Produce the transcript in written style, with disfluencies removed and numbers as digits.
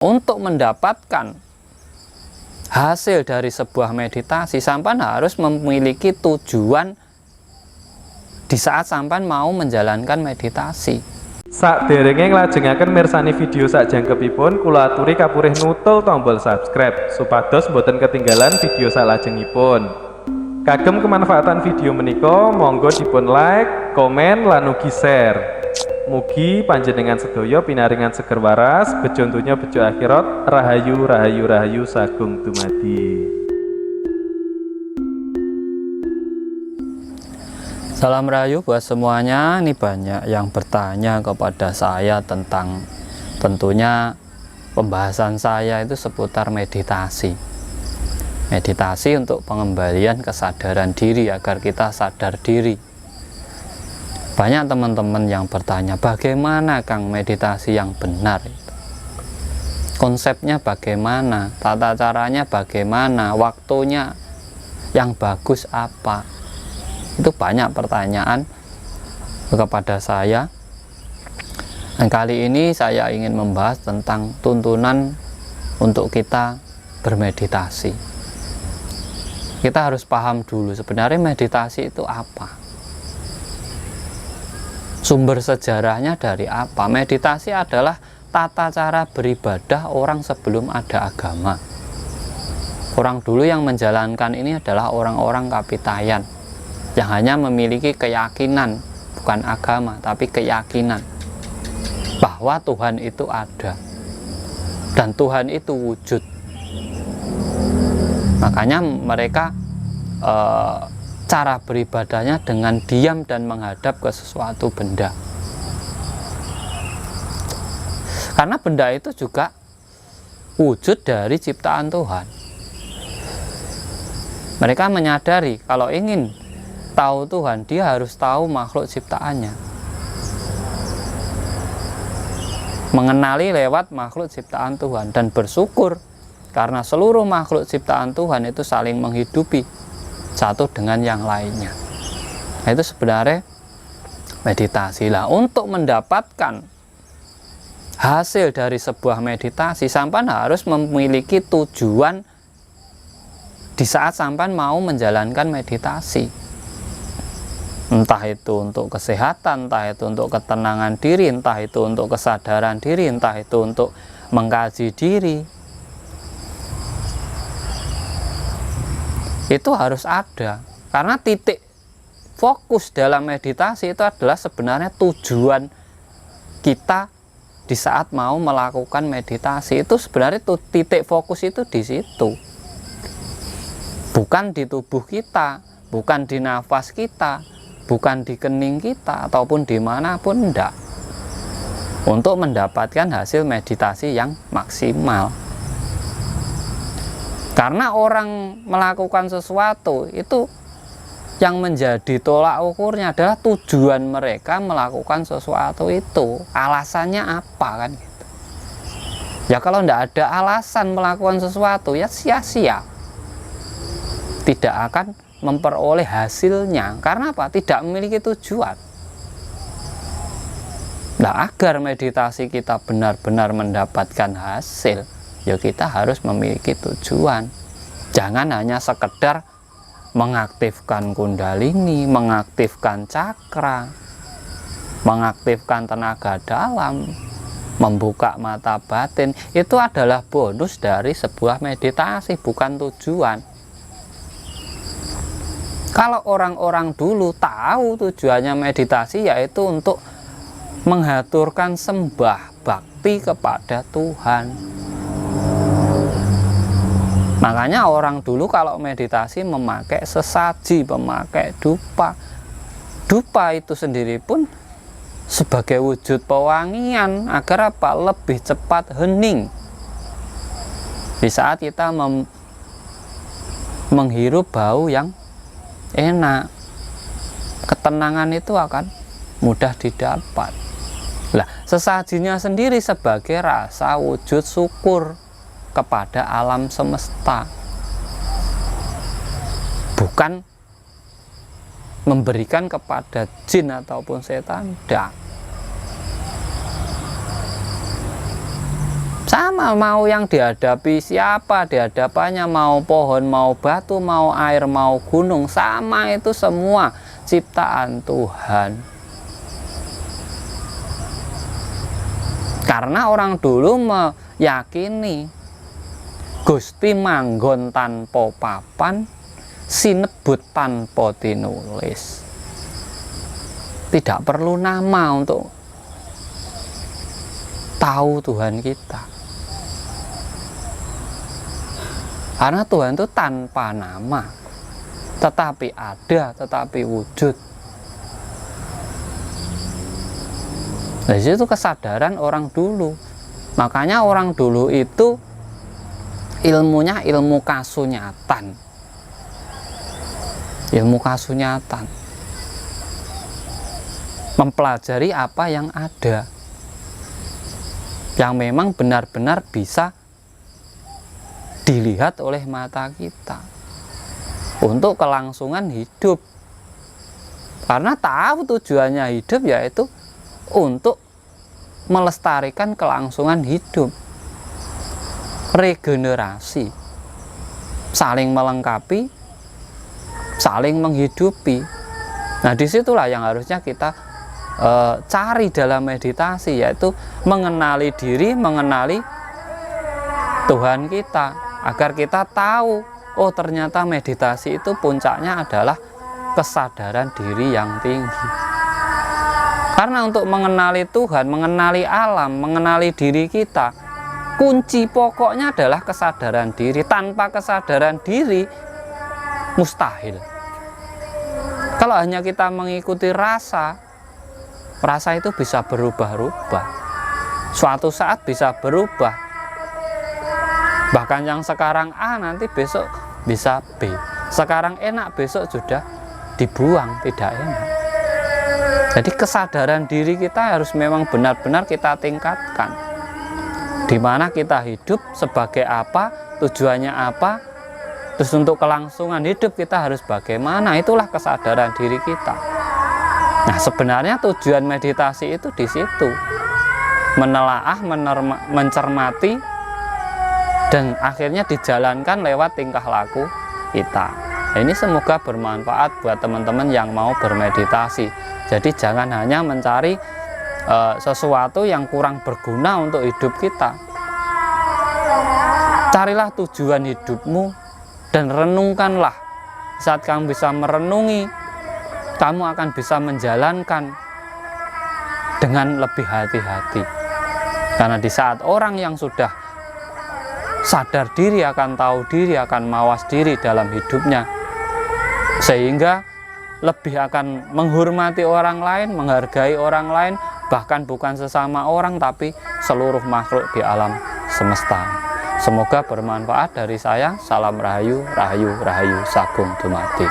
Untuk mendapatkan hasil dari sebuah meditasi, sampean harus memiliki tujuan di saat sampean mau menjalankan meditasi. Saderenge nglajengaken mirsani video sakjangkepipun, kula aturi kapurih nutul tombol subscribe supados boten ketinggalan video salajengipun. Kagem kemanfaatan video menika, monggo dipun like, komen, lan ugi share. Mugi panjenengan sedaya pinaringan seger waras, bejo donya bejo akhirat, rahayu rahayu rahayu sagung dumadi. Salam rahayu buat semuanya. Ini banyak yang bertanya kepada saya tentang, tentunya pembahasan saya itu seputar meditasi. Meditasi untuk pengembalian kesadaran diri agar kita sadar diri. Banyak teman-teman yang bertanya, bagaimana Kang meditasi yang benar itu? Konsepnya bagaimana? Tata caranya bagaimana? Waktunya yang bagus apa? Itu banyak pertanyaan kepada saya. Dan kali ini saya ingin membahas tentang tuntunan untuk kita bermeditasi. Kita harus paham dulu sebenarnya meditasi itu apa. Sumber sejarahnya dari apa? Meditasi adalah tata cara beribadah orang sebelum ada agama. Orang dulu yang menjalankan ini adalah orang-orang Kapitayan yang hanya memiliki keyakinan, bukan agama, tapi keyakinan bahwa Tuhan itu ada dan Tuhan itu wujud. Makanya mereka cara beribadahnya dengan diam dan menghadap ke sesuatu benda. Karena benda itu juga wujud dari ciptaan Tuhan. Mereka menyadari kalau ingin tahu Tuhan, dia harus tahu makhluk ciptaannya. Mengenali lewat makhluk ciptaan Tuhan dan bersyukur karena seluruh makhluk ciptaan Tuhan itu saling menghidupi satu dengan yang lainnya. Nah, itu sebenarnya meditasi lah. Untuk mendapatkan hasil dari sebuah meditasi, sampean harus memiliki tujuan di saat sampean mau menjalankan meditasi. Entah itu untuk kesehatan, entah itu untuk ketenangan diri, entah itu untuk kesadaran diri, entah itu untuk mengkaji diri. Itu harus ada, karena titik fokus dalam meditasi itu adalah sebenarnya tujuan kita di saat mau melakukan meditasi. Itu sebenarnya titik fokus itu di situ, bukan di tubuh kita, bukan di nafas kita, bukan di kening kita, ataupun dimanapun, enggak. Untuk mendapatkan hasil meditasi yang maksimal. Karena orang melakukan sesuatu itu yang menjadi tolak ukurnya adalah tujuan mereka melakukan sesuatu itu. Alasannya apa kan gitu. Ya kalau tidak ada alasan melakukan sesuatu ya sia-sia. Tidak akan memperoleh hasilnya. Karena apa? Tidak memiliki tujuan. Nah, agar meditasi kita benar-benar mendapatkan hasil, ya kita harus memiliki tujuan. Jangan hanya sekedar mengaktifkan kundalini, mengaktifkan cakra, mengaktifkan tenaga dalam, membuka mata batin. Itu adalah bonus dari sebuah meditasi, bukan tujuan. Kalau orang-orang dulu tahu tujuannya meditasi yaitu untuk menghaturkan sembah bakti kepada Tuhan. Makanya orang dulu kalau meditasi memakai sesaji, memakai dupa. Dupa itu sendiri pun sebagai wujud pewangian agar apa? Lebih cepat hening. Di saat kita menghirup bau yang enak, ketenangan itu akan mudah didapat. Lah, sesajinya sendiri sebagai rasa wujud syukur kepada alam semesta, bukan memberikan kepada jin ataupun setan. Tidak. Sama, mau yang dihadapi siapa, dihadapannya mau pohon, mau batu, mau air, mau gunung, sama, itu semua ciptaan Tuhan. Karena orang dulu meyakini Gusti manggon tanpa papan, sinebut tanpa tinulis. Tidak perlu nama untuk tahu Tuhan kita. Karena Tuhan itu tanpa nama, tetapi ada, tetapi wujud. Dari situ kesadaran orang dulu. Makanya orang dulu itu ilmunya ilmu kasunyatan. Ilmu kasunyatan. Mempelajari apa yang ada, yang memang benar-benar bisa dilihat oleh mata kita untuk kelangsungan hidup. Karena tahu tujuannya hidup yaitu untuk melestarikan kelangsungan hidup, regenerasi, saling melengkapi, saling menghidupi. Nah, disitulah yang harusnya kita cari dalam meditasi, yaitu mengenali diri, mengenali Tuhan kita, agar kita tahu, oh ternyata meditasi itu puncaknya adalah kesadaran diri yang tinggi. Karena untuk mengenali Tuhan, mengenali alam, mengenali diri kita, kunci pokoknya adalah kesadaran diri. Tanpa kesadaran diri mustahil. Kalau hanya kita mengikuti rasa itu bisa berubah-ubah. Suatu saat bisa berubah. Bahkan yang sekarang A nanti besok bisa B. Sekarang enak, besok sudah dibuang, tidak enak. Jadi kesadaran diri kita harus memang benar-benar kita tingkatkan. Di mana kita hidup sebagai apa, tujuannya apa, terus untuk kelangsungan hidup kita harus bagaimana, itulah kesadaran diri kita. Nah, sebenarnya tujuan meditasi itu di situ. Menelaah, mencermati, dan akhirnya dijalankan lewat tingkah laku kita. Ini semoga bermanfaat buat teman-teman yang mau bermeditasi. Jadi jangan hanya mencari sesuatu yang kurang berguna untuk hidup kita. Carilah tujuan hidupmu dan renungkanlah. Saat kamu bisa merenungi, kamu akan bisa menjalankan dengan lebih hati-hati. Karena di saat orang yang sudah sadar diri, akan tahu diri, akan mawas diri dalam hidupnya, sehingga lebih akan menghormati orang lain, menghargai orang lain, bahkan bukan sesama orang tapi seluruh makhluk di alam semesta. Semoga bermanfaat dari saya. Salam Rahayu, Rahayu, Rahayu, Sagung Dumadi.